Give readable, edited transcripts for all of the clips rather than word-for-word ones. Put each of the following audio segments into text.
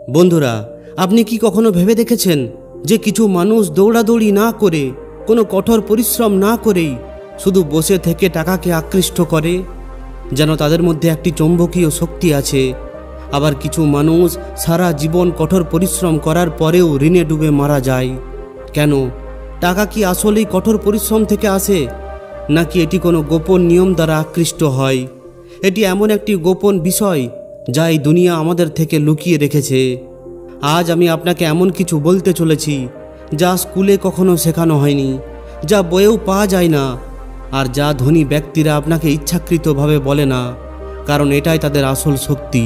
বন্ধুরা, আপনি কি কখনো ভেবে দেখেছেন যে কিছু মানুষ দৌড়াদৌড়ি না করে, কোনো কঠোর পরিশ্রম না করেই শুধু বসে থেকে টাকাকে আকৃষ্ট করে, যেন তাদের মধ্যে একটি চৌম্বকীয় শক্তি আছে। আবার কিছু মানুষ সারা জীবন কঠোর পরিশ্রম করার পরেও ঋণে ডুবে মারা যায়। কেন? টাকা কি আসলেই কঠোর পরিশ্রম থেকে আসে, নাকি এটি কোনো গোপন নিয়ম দ্বারা আকৃষ্ট হয়? এটি এমন একটি গোপন বিষয় যা এই দুনিয়া আমাদের থেকে লুকিয়ে রেখেছে। আজ আমি আপনাকে এমন কিছু বলতে চলেছি যা স্কুলে কখনো শেখানো হয়নি, যা বইয়েও পাওয়া যায় না, আর যা ধনী ব্যক্তিরা আপনাকে ইচ্ছাকৃতভাবে বলে না, কারণ এটাই তাদের আসল শক্তি।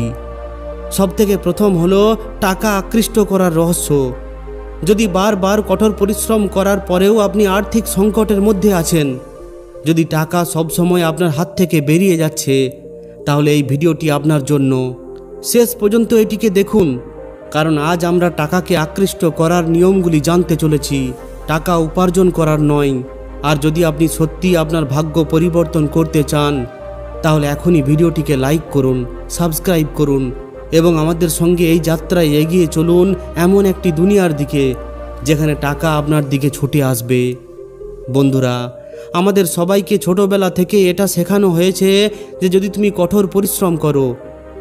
সবথেকে প্রথম হলো টাকা আকৃষ্ট করার রহস্য। যদি বারবার কঠোর পরিশ্রম করার পরেও আপনি আর্থিক সংকটের মধ্যে আছেন, যদি টাকা সবসময় আপনার হাত থেকে বেরিয়ে যাচ্ছে, তাহলে এই ভিডিওটি আপনার জন্য। শেষ পর্যন্ত এটিকে দেখুন, কারণ আজ আমরা টাকাকে আকৃষ্ট করার নিয়মগুলি জানতে চলেছি, টাকা উপার্জন করার নয়। আর যদি আপনি সত্যি আপনার ভাগ্য পরিবর্তন করতে চান, তাহলে এখনই ভিডিওটিকে লাইক করুন, সাবস্ক্রাইব করুন এবং আমাদের সঙ্গে এই যাত্রায় এগিয়ে চলুন এমন একটি দুনিয়ার দিকে যেখানে টাকা আপনার দিকে ছুটে আসবে। বন্ধুরা, আমাদের সবাইকে ছোটবেলা থেকে এটা শেখানো হয়েছে যে যদি তুমি কঠোর পরিশ্রম করো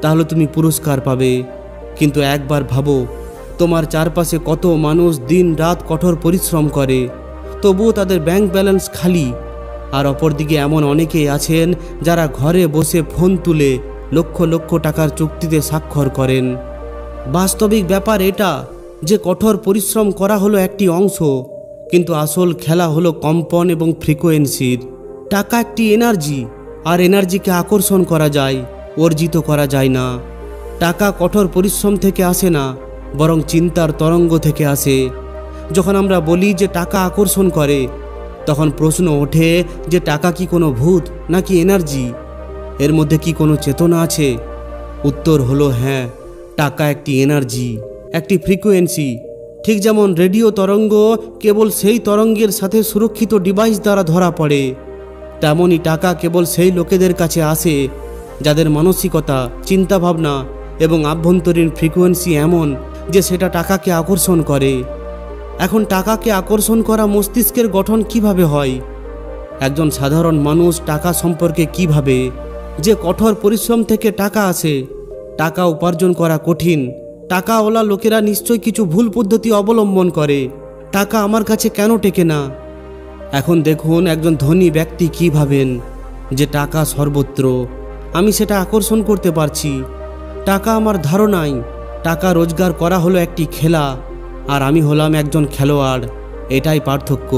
তাহলে তুমি পুরস্কার পাবে। কিন্তু একবার ভাবো, তোমার চারপাশে কত মানুষ দিন রাত কঠোর পরিশ্রম করে, তবুও তাদের ব্যাংক ব্যালেন্স খালি। আর অপরদিকে এমন অনেকেই আছেন যারা ঘরে বসে ফোন তুলে লক্ষ লক্ষ টাকার চুক্তিতে স্বাক্ষর করেন। বাস্তবিক ব্যাপার এটা যে কঠোর পরিশ্রম করা হলো একটি অংশ, কিন্তু আসল খেলা হলো কম্পন এবং ফ্রিকোয়েন্সির। টাকা একটি এনার্জি, আর এনার্জিকে আকর্ষণ করা যায়, অর্জিত করা যায় না। টাকা কঠোর পরিশ্রম থেকে আসে না, বরং চিন্তার তরঙ্গ থেকে আসে। যখন আমরা বলি যে টাকা আকর্ষণ করে, তখন প্রশ্ন ওঠে যে টাকা কি কোনো ভূত নাকি এনার্জি? এর মধ্যে কি কোনো চেতনা আছে? উত্তর হলো হ্যাঁ, টাকা একটি এনার্জি, একটি ফ্রিকোয়েন্সি। ঠিক যেমন রেডিও তরঙ্গ কেবল সেই তরঙ্গের সাথে সুরক্ষিত ডিভাইস দ্বারা ধরা পড়ে, তেমনই টাকা কেবল সেই লোকেদের কাছে আসে যাদের মানসিকতা, চিন্তাভাবনা এবং আভ্যন্তরীণ ফ্রিকোয়েন্সি এমন যে সেটা টাকাকে আকর্ষণ করে। এখন টাকাকে আকর্ষণ করা মস্তিষ্কের গঠন কিভাবে হয়? একজন সাধারণ মানুষ টাকা সম্পর্কে কি ভাবে? যে কঠোর পরিশ্রম থেকে টাকা আসে, টাকা উপার্জন করা কঠিন, টাকাওয়ালা লোকেরা নিশ্চয় কিছু ভুল পদ্ধতি অবলম্বন করে, টাকা আমার কাছে কেন টেকে না? এখন দেখুন একজন ধনী ব্যক্তি কি ভাবেন, যে টাকা সর্বত্র, আমি সেটা আকর্ষণ করতে পারছি। টাকা আমার ধারণাই, টাকা রোজগার করা হলো একটি খেলা, আর আমি হলাম একজন খেলোয়াড়। এটাই পার্থক্য।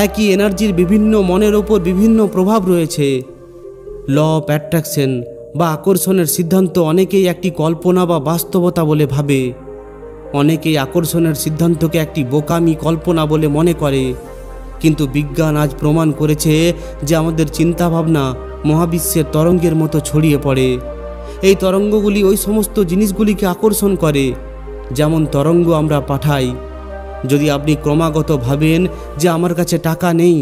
একই এনার্জির বিভিন্ন মনের ওপর বিভিন্ন প্রভাব রয়েছে। ল অফ অ্যাট্রাকশন বা আকর্ষণের সিদ্ধান্ত অনেকেই একটি কল্পনা বা বাস্তবতা বলে ভাবে। অনেকেই আকর্ষণের সিদ্ধান্তকে একটি বোকামি কল্পনা বলে মনে করে। কিন্তু বিজ্ঞান আজ প্রমাণ করেছে যে আমাদের চিন্তাভাবনা মহাবিশ্বের তরঙ্গের মতো ছড়িয়ে পড়ে। এই তরঙ্গগুলি ওই সমস্ত জিনিসগুলিকে আকর্ষণ করে যেমন তরঙ্গ আমরা পাঠাই। যদি আপনি ক্রমাগত ভাবেন যে আমার কাছে টাকা নেই,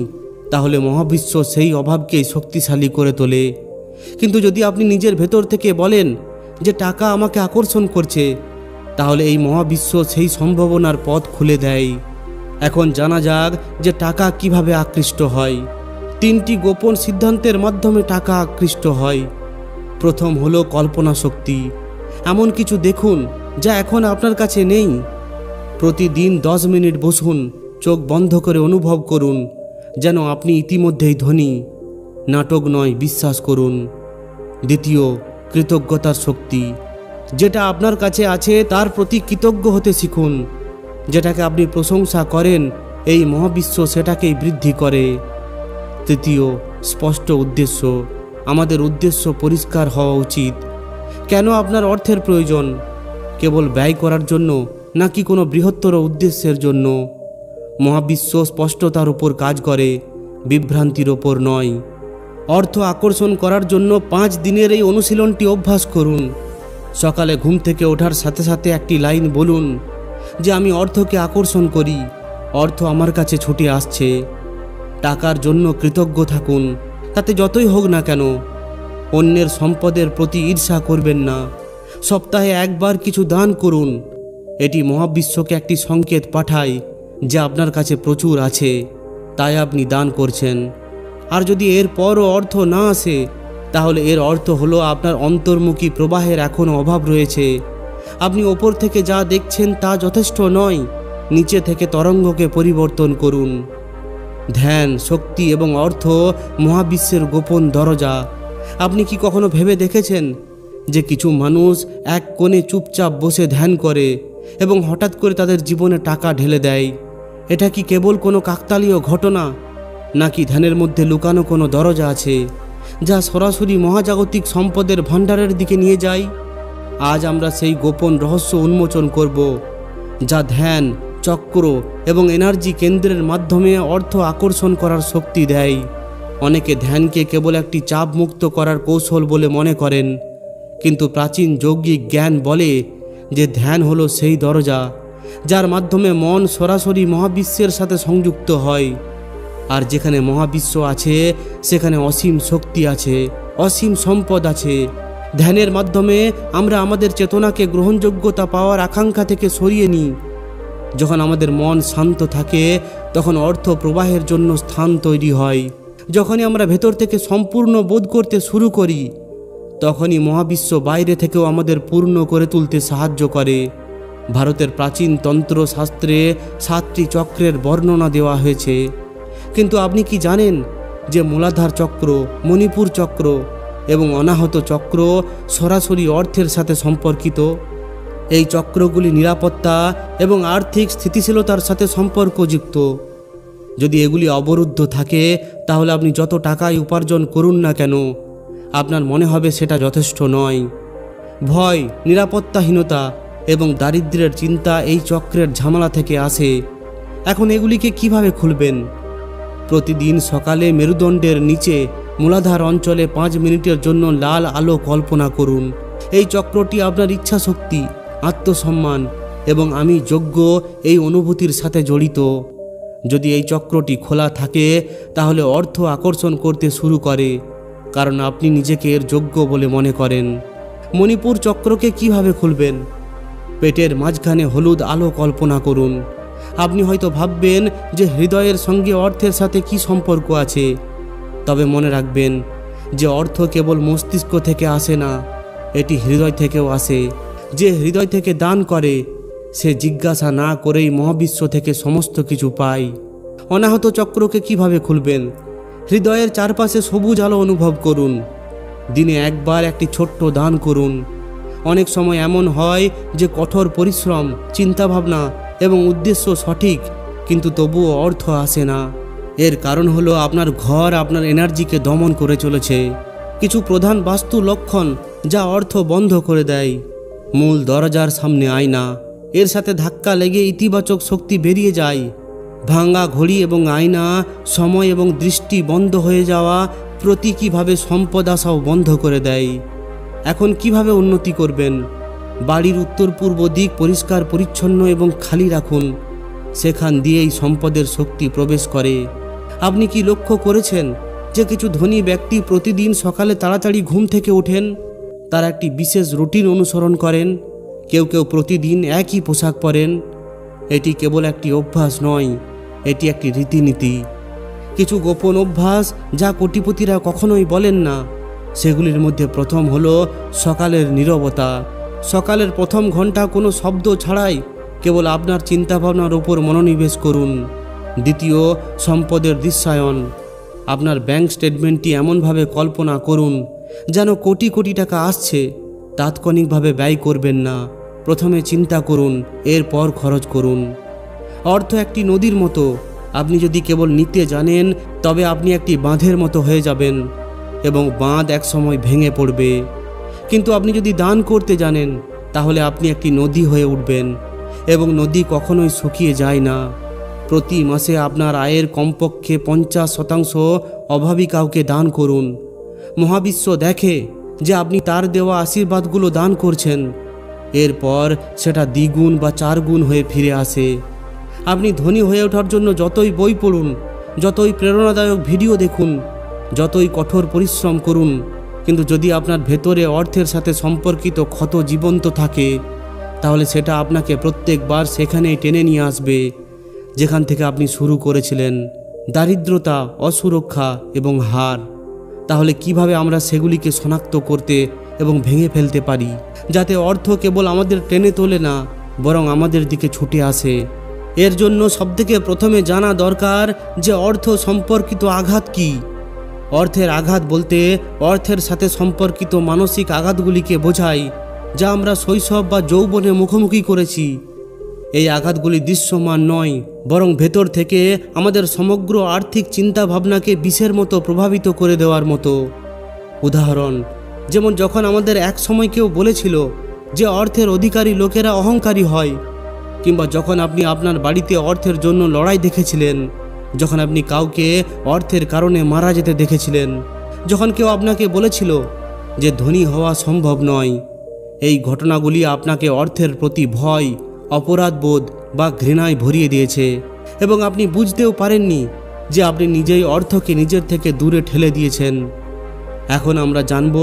তাহলে মহাবিশ্ব সেই অভাবকে শক্তিশালী করে তোলে। কিন্তু যদি আপনি নিজের ভেতর থেকে বলেন যে টাকা আমাকে আকর্ষণ করছে, তাহলে এই মহাবিশ্ব সেই সম্ভাবনার পথ খুলে দেয়। এখন জানা যাক যে টাকা কিভাবে আকৃষ্ট হয়। 3টি গোপন সিদ্ধান্তের মাধ্যমে টাকা আকৃষ্ট হয়। প্রথম হলো কল্পনা শক্তি। এমন কিছু দেখুন যা এখন আপনার কাছে নেই। প্রতিদিন 10 মিনিট বসুন, চোখ বন্ধ করে অনুভব করুন যেন আপনি ইতিমধ্যেই ধনী। নাটক নয়, বিশ্বাস করুন। দ্বিতীয়, কৃতজ্ঞতার শক্তি। যেটা আপনার কাছে আছে তার প্রতি কৃতজ্ঞ হতে শিখুন। যেটাকে আপনি প্রশংসা করেন, এই মহাবিশ্ব সেটাকেই বৃদ্ধি করে। তৃতীয়, স্পষ্ট উদ্দেশ্য। আমাদের উদ্দেশ্য পরিষ্কার হওয়া উচিত। কেন আপনার অর্থের প্রয়োজন? কেবল ব্যয় করার জন্য নাকি কোনো বৃহত্তর উদ্দেশ্যের জন্য? মহাবিশ্ব স্পষ্টতার উপর কাজ করে, বিভ্রান্তির ওপর নয়। অর্থ আকর্ষণ করার জন্য 5 দিনের এই অনুশীলনটি অভ্যাস করুন। সকালে ঘুম থেকে ওঠার সাথে সাথে একটি লাইন বলুন যে আমি অর্থকে আকর্ষণ করি, অর্থ আমার কাছে ছুটে আসছে। টাকার জন্য কৃতজ্ঞ থাকুন, তাতে যতই হোক না কেন। অন্যের সম্পদের প্রতি ঈর্ষা করবেন না। সপ্তাহে একবার কিছু দান করুন। এটি মহাবিশ্বকে একটি সংকেত পাঠায় যে আপনার কাছে প্রচুর আছে, তাই আপনি দান করছেন। আর যদি এর পরও অর্থ না আসে, তাহলে এর অর্থ হলো আপনার অন্তর্মুখী প্রবাহের এখনও অভাব রয়েছে। আপনি ওপর থেকে যা দেখছেন তা যথেষ্ট নয়, নিচে থেকে তরঙ্গকে পরিবর্তন করুন। ধ্যান, শক্তি এবং অর্থ মহাবিশ্বের গোপন দরজা। আপনি কি কখনো ভেবে দেখেছেন যে কিছু মানুষ এক কোণে চুপচাপ বসে ধ্যান করে এবং হঠাৎ করে তাদের জীবনে টাকা ঢেলে দেয়? এটা কি কেবল কোনো কাকতালীয় ঘটনা, নাকি ধ্যানের মধ্যে লুকানো কোনো দরজা আছে যা সরাসরি মহাজাগতিক সম্পদের ভাণ্ডারের দিকে নিয়ে যায়? আজ আমরা সেই গোপন রহস্য উন্মোচন করব, যা ধ্যান, চক্র এবং এনার্জি কেন্দ্রের মাধ্যমে অর্থ আকর্ষণ করার শক্তি দেয়। অনেকে ধ্যানকে কেবল একটি চাপ মুক্ত করার কৌশল বলে মনে করেন, কিন্তু প্রাচীন যৌগিক জ্ঞান বলে যে ধ্যান হলো সেই দরজা যার মাধ্যমে মন সরাসরি মহাবিশ্বের সাথে সংযুক্ত হয়। আর যেখানে মহাবিশ্ব আছে সেখানে অসীম শক্তি আছে, অসীম সম্পদ আছে। ধ্যানের মাধ্যমে আমরা আমাদের চেতনাকে গ্রহণযোগ্যতা পাওয়ার আকাঙ্ক্ষা থেকে সরিয়ে নিই। যখন আমাদের মন শান্ত থাকে, তখন অর্থ প্রবাহের জন্য স্থান তৈরি হয়। যখনই আমরা ভেতর থেকে সম্পূর্ণ বোধ করতে শুরু করি, তখনই মহাবিশ্ব বাইরে থেকেও আমাদের পূর্ণ করে তুলতে সাহায্য করে। ভারতের প্রাচীন তন্ত্রশাস্ত্রে 7টি চক্রের বর্ণনা দেওয়া হয়েছে, কিন্তু আপনি কি জানেন যে মূলাধার চক্র, মণিপুর চক্র এবং অনাহত চক্র সরাসরি অর্থের সাথে সম্পর্কিত? এই চক্রগুলি নিরাপত্তা এবং আর্থিক স্থিতিশীলতার সাথে সম্পর্কযুক্ত। যদি এগুলি অবরুদ্ধ থাকে, তাহলে আপনি যত টাকাই উপার্জন করুন না কেন, আপনার মনে হবে সেটা যথেষ্ট নয়। ভয়, নিরাপত্তাহীনতা এবং দারিদ্র্যের চিন্তা এই চক্রের ঝামেলা থেকে আসে। এখন এগুলিকে কিভাবে খুলবেন? প্রতিদিন সকালে মেরুদণ্ডের নিচে মূলাধার অঞ্চলে 5 মিনিটের জন্য লাল আলো কল্পনা করুন। এই চক্রটি আপনার ইচ্ছাশক্তি, আত্মসম্মান এবং আমি যোগ্য এই অনুভূতির সাথে জড়িত। যদি এই চক্রটি খোলা থাকে, তাহলে অর্থ আকর্ষণ করতে শুরু করে, কারণ আপনি নিজেকে এর যোগ্য বলে মনে করেন। মণিপুর চক্রকে কিভাবে খুলবেন? পেটের মাঝখানে হলুদ আলো কল্পনা করুন। আপনি হয়তো ভাববেন যে হৃদয়ের সঙ্গে অর্থের সাথে কি সম্পর্ক আছে, তবে মনে রাখবেন যে অর্থ কেবল মস্তিষ্ক থেকে আসে না, এটি হৃদয় থেকেও আসে। যে হৃদয় থেকে দান করে সে জিজ্ঞাসা না করেই মহাবিশ্ব থেকে সমস্ত কিছু পায়। অনাহত চক্রকে কিভাবে খুলবেন? হৃদয়ের চারপাশে সবুজ আলো অনুভব করুন। দিনে একবার একটি ছোট্ট দান করুন। অনেক সময় এমন হয় যে কঠোর পরিশ্রম, চিন্তাভাবনা এবং উদ্দেশ্য সঠিক, কিন্তু তবুও অর্থ আসে না। এর কারণ হলো আপনার ঘর আপনার এনার্জিকে দমন করে চলেছে। কিছু প্রধান বাস্তু লক্ষণ যা অর্থ বন্ধ করে দেয়। মূল দরজার সামনে আয়না, এর সাথে ধাক্কা লেগে ইতিবাচক শক্তি বেরিয়ে যায়। ভাঙা ঘড়ি এবং আয়না, সময় এবং দৃষ্টি বন্ধ হয়ে যাওয়া প্রতীকীভাবে সম্পদ আসাও বন্ধ করে দেয়। এখন কিভাবে উন্নতি করবেন? বাড়ির উত্তর পূর্ব দিক পরিষ্কার পরিচ্ছন্ন এবং খালি রাখুন। সেখান দিয়েই সম্পদের শক্তি প্রবেশ করে। আপনি কি লক্ষ্য করেছেন যে কিছু ধনী ব্যক্তি প্রতিদিন সকালে তাড়াতাড়ি ঘুম থেকে ওঠেন? তারা একটি বিশেষ রুটিন অনুসরণ করেন। কেউ কেউ প্রতিদিন একই পোশাক পরেন। এটি কেবল একটি অভ্যাস নয়, এটি একটি রীতিনীতি। কিছু গোপন অভ্যাস যা কোটিপতিরা কখনোই বলেন না, সেগুলির মধ্যে প্রথম হলো সকালের নীরবতা। সকালের প্রথম ঘন্টা কোনো শব্দ ছাড়াই কেবল আপনার চিন্তাভাবনার উপর মনোনিবেশ করুন। দ্বিতীয়, সম্পদের দৃশ্যায়ন। আপনার ব্যাংক স্টেটমেন্টটি এমনভাবে কল্পনা করুন যেন কোটি কোটি টাকা আসছে। তাৎক্ষণিকভাবে ব্যয় করবেন না, প্রথমে চিন্তা করুন, এরপর খরচ করুন। অর্থ একটি নদীর মতো। আপনি যদি কেবল নিতে জানেন, তবে আপনি একটি বাঁধের মতো হয়ে যাবেন এবং বাঁধ একসময় ভেঙে পড়বে। কিন্তু আপনি যদি দান করতে জানেন, তাহলে আপনি একটি নদী হয়ে উঠবেন এবং নদী কখনোই শুকিয়ে যায় না। প্রতি মাসে আপনার আয়ের কমপক্ষে 50% অভাবী কাউকে দান করুন। মহাবিশ্ব দেখে যে আপনি তার দেওয়া আশীর্বাদগুলো দান করছেন, এরপর সেটা দ্বিগুণ বা 4 গুণ হয়ে ফিরে আসে। আপনি ধনী হয়ে ওঠার জন্য যতই বই পড়ুন, যতই প্রেরণাদায়ক ভিডিও দেখুন, যতই কঠোর পরিশ্রম করুন, কিন্তু যদি আপনার ভেতরে অর্থের সাথে সম্পর্কিত ক্ষত জীবন্ত থাকে, তাহলে সেটা আপনাকে প্রত্যেকবার সেখানেই টেনে নিয়ে আসবে যেখান থেকে আপনি শুরু করেছিলেন, দারিদ্রতা, অসুরক্ষা এবং হার। তাহলে কিভাবে আমরা সেগুলিকে শনাক্ত করতে এবং ভেঙে ফেলতে পারি, যাতে অর্থ কেবল আমাদের টেনে তোলে না, বরং আমাদের দিকে ছুটে আসে? এর জন্য সবথেকে প্রথমে জানা দরকার যে অর্থ সম্পর্কিত আঘাত কি। অর্থের আঘাত বলতে অর্থের সাথে সম্পর্কিত মানসিক আঘাতগুলিকে বোঝায়, যা আমরা শৈশব বা যৌবনে মুখোমুখি করেছি। এই আঘাতগুলি দৃশ্যমান নয়, বরং ভেতর থেকে আমাদের সমগ্র আর্থিক চিন্তাভাবনাকে বিষের মতো প্রভাবিত করে দেওয়ার মতো। উদাহরণ, যেমন যখন আমাদের এক সময় কেউ বলেছিল যে অর্থের অধিকারী লোকেরা অহংকারী হয়, কিংবা যখন আপনি আপনার বাড়িতে অর্থের জন্য লড়াই দেখেছিলেন, যখন আপনি কাউকে অর্থের কারণে মারা যেতে দেখেছিলেন, যখন কেউ আপনাকে বলেছিল যে ধনী হওয়া সম্ভব নয়। এই ঘটনাগুলি আপনাকে অর্থের প্রতি ভয়, অপরাধবোধ বা ঘৃণায় ভরিয়ে দিয়েছে এবং আপনি বুঝতেও পারেননি যে আপনি নিজেই অর্থকে নিজের থেকে দূরে ঠেলে দিয়েছেন। এখন আমরা জানব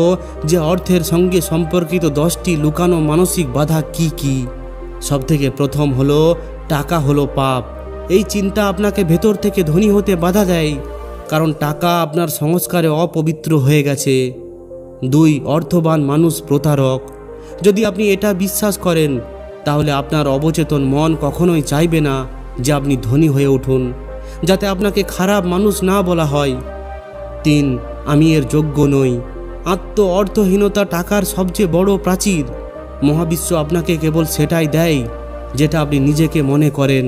যে অর্থের সঙ্গে সম্পর্কিত 10টি লুকানো মানসিক বাধা কি কি। সবথেকে প্রথম হলো টাকা হলো পাপ। এই চিন্তা আপনাকে ভেতর থেকে ধনী হতে বাধা দেয়, কারণ টাকা আপনার সংস্কারে অপবিত্র হয়ে গেছে। 2, অর্থবান মানুষ প্রতারক। যদি আপনি এটা বিশ্বাস করেন, তাহলে আপনার অবচেতন মন কখনোই চাইবে না যে আপনি ধনী হয়ে উঠুন, যাতে আপনাকে খারাপ মানুষ না বলা হয়। 3, আমি এর যোগ্য নই। অর্থহীনতা টাকার সবচেয়ে বড় প্রাচীর। মহাবিশ্ব আপনাকে কেবল সেটাই দেয় যেটা আপনি নিজেকে মনে করেন।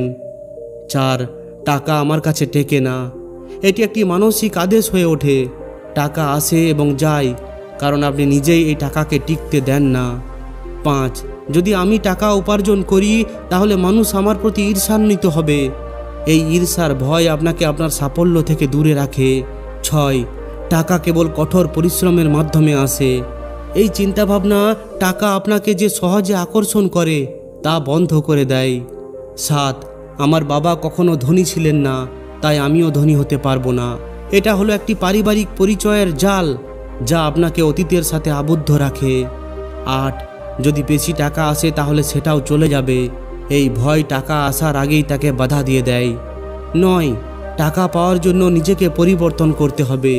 4, টাকা আমার কাছে টেকে না। এটি একটি মানসিক আদেশ হয়ে ওঠে। টাকা আসে এবং যায়, কারণ আপনি নিজেই এই টাকাকে টিকতে দেন না। 5, যদি আমি টাকা উপার্জন করি, তাহলে মানুষ আমার প্রতি ঈর্ষান্বিত হবে। এই ঈর্ষার ভয় আপনাকে আপনার সাফল্য থেকে দূরে রাখে। 6, টাকা কেবল কঠোর পরিশ্রমের মাধ্যমে আসে। এই চিন্তাভাবনা টাকা আপনাকে যে সহজে আকর্ষণ করে তা বন্ধ করে দেয়। 7, আমার বাবা কখনো ধনী ছিলেন না, তাই আমিও ধনী হতে পারবো না। এটা হলো একটি পারিবারিক পরিচয়ের জাল, যা আপনাকে অতীতের সাথে আবদ্ধ রাখে। 8, যদি বেশি টাকা আসে তাহলে সেটাও চলে যাবে। এই ভয় টাকা আসার আগেই তাকে বাধা দিয়ে দেয়। 9, টাকা পাওয়ার জন্য নিজেকে পরিবর্তন করতে হবে।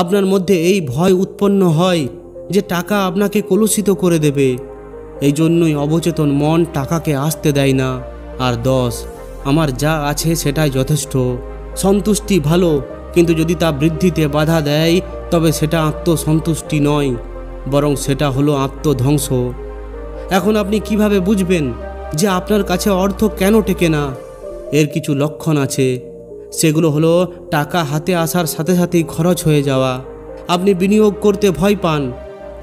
আপনার মধ্যে এই ভয় উৎপন্ন হয় যে টাকা আপনাকে কলুষিত করে দেবে। এই জন্যই অবচেতন মন টাকাকে আসতে দেয় না। আর 10, আমার যা আছে সেটাই যথেষ্ট। সন্তুষ্টি ভালো, কিন্তু যদি তা বৃদ্ধিতে বাধা দেয়, তবে সেটা আত্মসন্তুষ্টি নয়, বরং সেটা হলো আত্মধ্বংস। এখন আপনি কিভাবে বুঝবেন যে আপনার কাছে অর্থ কেন টেকে না? এর কিছু লক্ষণ আছে। সেগুলো হলো টাকা হাতে আসার সাথে সাথেই খরচ হয়ে যাওয়া, আপনি বিনিয়োগ করতে ভয় পান,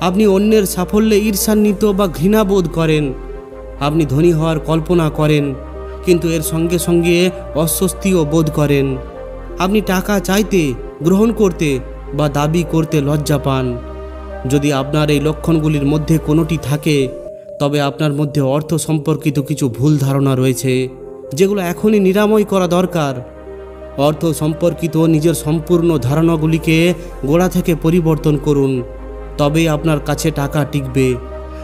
আপনি অন্যের সাফল্যে ঈর্ষান্বিত বা ঘৃণাবোধ করেন, আপনি ধনী হওয়ার কল্পনা করেন কিন্তু এর সঙ্গে সঙ্গে অস্বস্তিও বোধ করেন, আপনি টাকা চাইতে, গ্রহণ করতে বা দাবি করতে লজ্জা পান। যদি আপনার এই লক্ষণগুলির মধ্যে কোনোটি থাকে, তবে আপনার মধ্যে অর্থ সম্পর্কিত কিছু ভুল ধারণা রয়েছে, যেগুলো এখনই নিরাময় করা দরকার। অর্থ সম্পর্কিত নিজের সম্পূর্ণ ধারণাগুলিকে গোড়া থেকে পরিবর্তন করুন, তবেই আপনার কাছে টাকা টিকবে।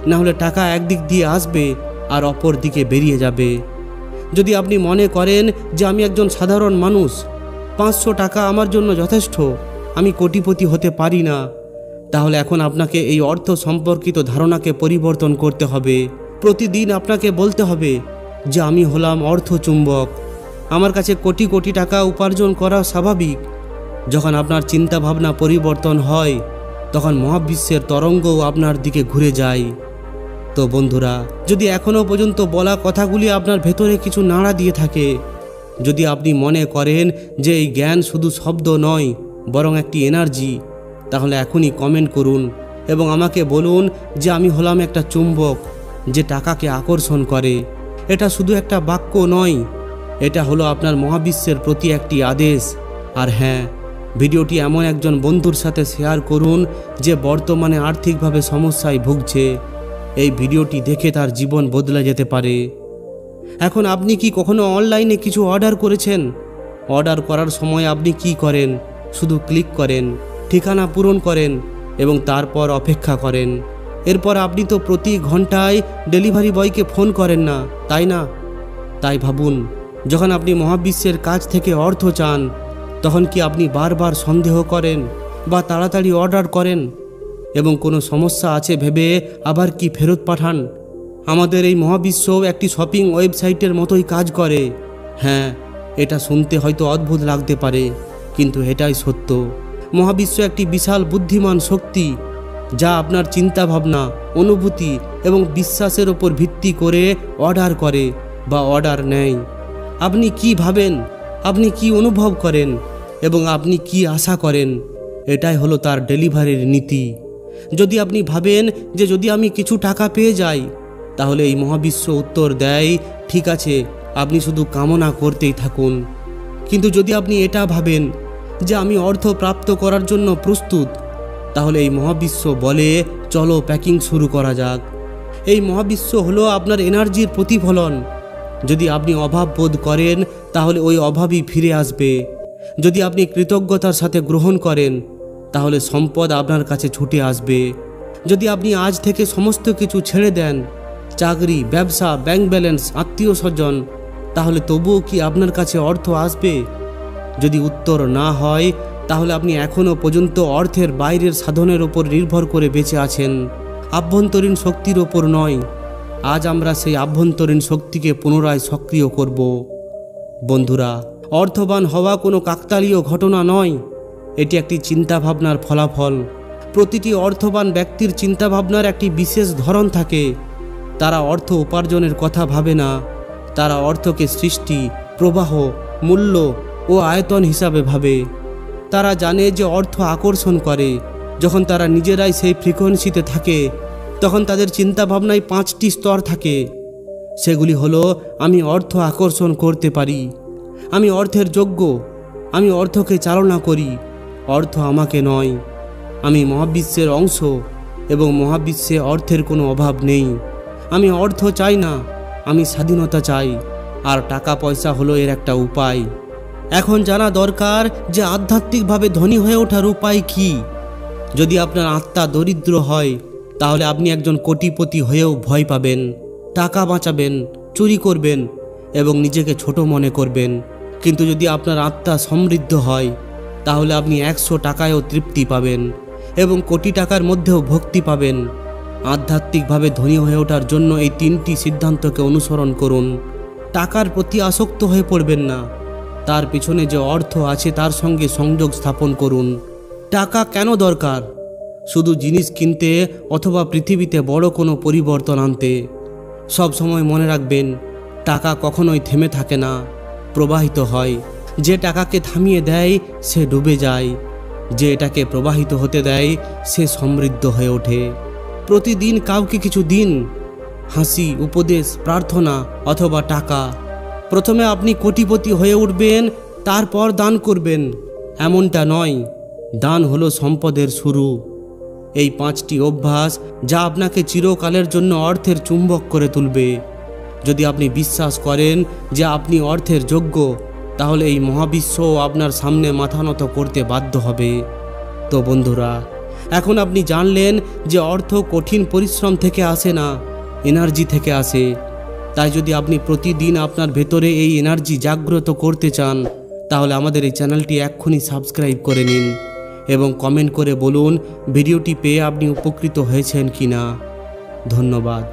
না হলে টাকা একদিক দিয়ে আসবে আর অপর দিকে বেরিয়ে যাবে। যদি আপনি মনে করেন যে আমি একজন সাধারণ মানুষ, 500 টাকা আমার জন্য যথেষ্ট, আমি কোটিপতি হতে পারি না, তাহলে এখন আপনাকে এই অর্থ সম্পর্কিত ধারণাকে পরিবর্তন করতে হবে। প্রতিদিন আপনাকে বলতে হবে যে আমি হলাম অর্থচুম্বক, আমার কাছে কোটি কোটি টাকা উপার্জন করা স্বাভাবিক। যখন আপনার চিন্তাভাবনা পরিবর্তন হয়, তখন মহাবিশ্বের তরঙ্গও আপনার দিকে ঘুরে যায়। তো বন্ধুরা, যদি এখনও পর্যন্ত বলা কথাগুলি আপনার ভেতরে কিছু নাড়া দিয়ে থাকে, যদি আপনি মনে করেন যে এই জ্ঞান শুধু শব্দ নয় বরং একটি এনার্জি, তাহলে এখনই কমেন্ট করুন এবং আমাকে বলুন যে আমি হলাম একটা চুম্বক যে টাকাকে আকর্ষণ করে। এটা শুধু একটা বাক্য নয়, এটা হলো আপনার মহাবিশ্বের প্রতি একটি আদেশ। আর হ্যাঁ, ভিডিওটি এমন একজন বন্ধুর সাথে শেয়ার করুন যে বর্তমানে আর্থিকভাবে সমস্যায় ভুগছে। এই ভিডিওটি দেখে তার জীবন বদলে যেতে পারে। এখন আপনি কি কখনো অনলাইনে কিছু অর্ডার করেছেন? অর্ডার করার সময় আপনি কি করেন? শুধু ক্লিক করেন, ঠিকানা পূরণ করেন এবং তারপর অপেক্ষা করেন। এরপর আপনি তো প্রতি ঘন্টায় ডেলিভারি বয়কে ফোন করেন না, তাই না? তাই ভাবুন, যখন আপনি মহাবিশ্বের কাছ থেকে অর্থ চান, তখন কি আপনি বারবার সন্দেহ করেন বা তাড়াতাড়ি অর্ডার করেন এবং কোনো সমস্যা আছে ভেবে আবার কি ফেরত পাঠান? আমাদের এই মহাবিশ্ব একটি শপিং ওয়েবসাইটের মতোই কাজ করে। হ্যাঁ, এটা শুনতে হয়তো অদ্ভুত লাগতে পারে, কিন্তু এটাই সত্য। মহাবিশ্ব একটি বিশাল বুদ্ধিমান শক্তি, যা আপনার চিন্তাভাবনা, অনুভূতি এবং বিশ্বাসের ওপর ভিত্তি করে অর্ডার করে বা অর্ডার নেয়। আপনি কি ভাবেন, আপনি কি অনুভব করেন এবং আপনি কি আশা করেন, এটাই হলো তার ডেলিভারির নীতি। যদি আপনি ভাবেন যে যদি আমি কিছু টাকা পেয়ে যাই, তাহলে এই মহাবিশ্ব উত্তর দেয়, ঠিক আছে, আপনি শুধু কামনা করতেই থাকুন। কিন্তু যদি আপনি এটা ভাবেন যে আমি অর্থ প্রাপ্ত করার জন্য প্রস্তুত, তাহলে এই মহাবিশ্ব বলে, চলো প্যাকিং শুরু করা যাক। এই মহাবিশ্ব হলো আপনার এনার্জির প্রতিফলন। যদি আপনি অভাব বোধ করেন, তাহলে ওই অভাবই ফিরে আসবে। যদি আপনি কৃতজ্ঞতার সাথে গ্রহণ করেন, তাহলে সম্পদ আপনার কাছে ছুটে আসবে। যদি আপনি আজ থেকে সমস্ত কিছু ছেড়ে দেন, চাকরি, ব্যবসা, ব্যাংক ব্যালেন্স, আত্মীয় স্বজন, তাহলে তবুও কি আপনার কাছে অর্থ আসবে? যদি উত্তর না হয়, তাহলে আপনি এখনও পর্যন্ত অর্থের বাইরের সাধনের ওপর নির্ভর করে বেঁচে আছেন, আভ্যন্তরীণ শক্তির ওপর নয়। আজ আমরা সেই আভ্যন্তরীণ শক্তিকে পুনরায় সক্রিয় করব। বন্ধুরা, অর্থবান হওয়া কোনো কাকতালীয় ঘটনা নয়, এটি একটি চিন্তাভাবনার ফলাফল। প্রতিটি অর্থবান ব্যক্তির চিন্তাভাবনার একটি বিশেষ ধরন থাকে। তারা অর্থ উপার্জনের কথা ভাবে না, তারা অর্থকে সৃষ্টি, প্রবাহ, মূল্য ও আয়তন হিসাবে ভাবে। তারা জানে যে অর্থ আকর্ষণ করে। যখন তারা নিজেরাই সেই ফ্রিকোয়েন্সিতে থাকে, তখন তাদের চিন্তাভাবনায় 5টি স্তর থাকে। সেগুলি হলো, আমি অর্থ আকর্ষণ করতে পারি, আমি অর্থের যোগ্য, আমি অর্থকে চালনা করি, অর্থ আমাকে নয়, আমি মহাবিশ্বের অংশ এবং মহাবিশ্বে অর্থের কোনো অভাব নেই, আমি অর্থ চাই না, আমি স্বাধীনতা চাই, আর টাকা পয়সা হলো এর একটা উপায়। এখন জানা দরকার যে আধ্যাত্মিকভাবে ধনী হয়ে ওঠার উপায় কি। যদি আপনার আত্মা দরিদ্র হয়, তাহলে আপনি একজন কোটিপতি হয়েও ভয় পাবেন, টাকা বাঁচাবেন, চুরি করবেন এবং নিজেকে ছোট মনে করবেন। কিন্তু যদি আপনার আত্মা সমৃদ্ধ হয়, তাহলে আপনি 100 টাকায়ও তৃপ্তি পাবেন এবং কোটি টাকার মধ্যেও ভক্তি পাবেন। আধ্যাত্মিকভাবে ধনী হয়ে ওঠার জন্য এই 3টি সিদ্ধান্তকে অনুসরণ করুন। টাকার প্রতি আসক্ত হয়ে পড়বেন না, তার পিছনে যে অর্থ আছে তার সঙ্গে সংযোগ স্থাপন করুন। টাকা কেন দরকার? শুধু জিনিস কিনতে অথবা পৃথিবীতে বড় কোনো পরিবর্তন আনতে। সব সময় মনে রাখবেন, টাকা কখনোই থেমে থাকে না, প্রবাহিত হয়। যে টাকাকে থামিয়ে দেয় সে ডুবে যায়, যে এটাকে প্রবাহিত হতে দেয় সে সমৃদ্ধ হয়ে ওঠে। প্রতিদিন কাউকে কিছু দিন, হাসি, উপদেশ, প্রার্থনা অথবা টাকা। প্রথমে আপনি কোটিপতি হয়ে উঠবেন, তারপর দান করবেন, এমনটা নয়। দান হলো সম্পদের শুরু। এই 5টি অভ্যাস যা আপনাকে চিরকালের জন্য অর্থের চুম্বক করে তুলবে। যদি আপনি বিশ্বাস করেন যে আপনি অর্থের যোগ্য, তাহলে এই মহাবিশ্ব আপনার সামনে মাথা নত করতে বাধ্য হবে। তো বন্ধুরা, এখন আপনি জানলেন যে অর্থ কঠিন পরিশ্রম থেকে আসে না, এনার্জি থেকে আসে। তাই যদি আপনি প্রতিদিন আপনার ভেতরে এই এনার্জি জাগ্রত করতে চান, তাহলে আমাদের এই চ্যানেলটি এক্ষুনি সাবস্ক্রাইব করে নিন এবং কমেন্ট করে বলুন ভিডিওটি পেয়ে আপনি উপকৃত হয়েছেন কিনা। ধন্যবাদ।